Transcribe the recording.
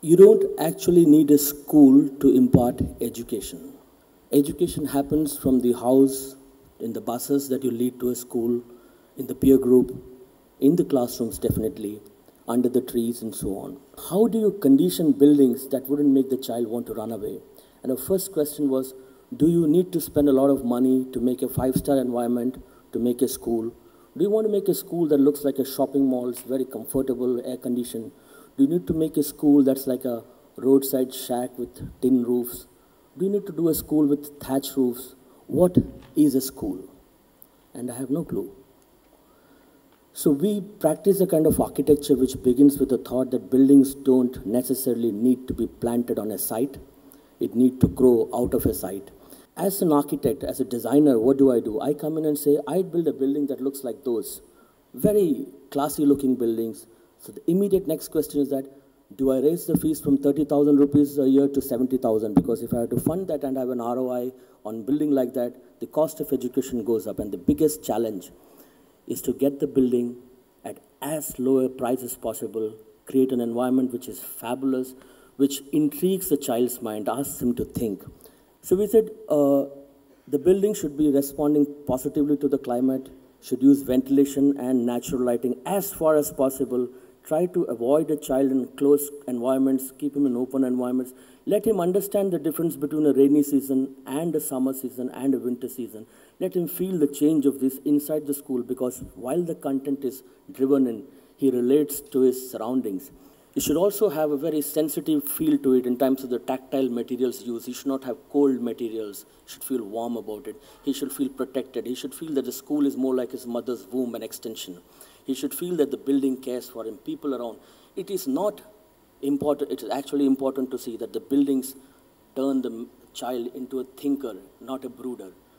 You don't actually need a school to impart education. Education happens from the house, in the buses that you lead to a school, in the peer group, in the classrooms definitely, under the trees and so on. How do you condition buildings that wouldn't make the child want to run away? And our first question was, do you need to spend a lot of money to make a five-star environment, to make a school? Do you want to make a school that looks like a shopping mall, it's very comfortable, air-conditioned? Do you need to make a school that's like a roadside shack with tin roofs? Do you need to do a school with thatch roofs? What is a school? And I have no clue. So we practice a kind of architecture which begins with the thought that buildings don't necessarily need to be planted on a site. It needs to grow out of a site. As an architect, as a designer, what do? I come in and say, I'd build a building that looks like those. Very classy looking buildings. So the immediate next question is that, do I raise the fees from 30,000 rupees a year to 70,000? Because if I have to fund that and have an ROI on building like that, the cost of education goes up. And the biggest challenge is to get the building at as low a price as possible, create an environment which is fabulous, which intrigues the child's mind, asks him to think. So we said the building should be responding positively to the climate, should use ventilation and natural lighting as far as possible, try to avoid a child in closed environments, keep him in open environments, let him understand the difference between a rainy season and a summer season and a winter season. Let him feel the change of this inside the school, because while the content is driven in, he relates to his surroundings. It should also have a very sensitive feel to it in terms of the tactile materials used. He should not have cold materials. He should feel warm about it. He should feel protected. He should feel that the school is more like his mother's womb and extension. He should feel that the building cares for him, people around. It is not important, it is actually important to see that the buildings turn the child into a thinker, not a brooder.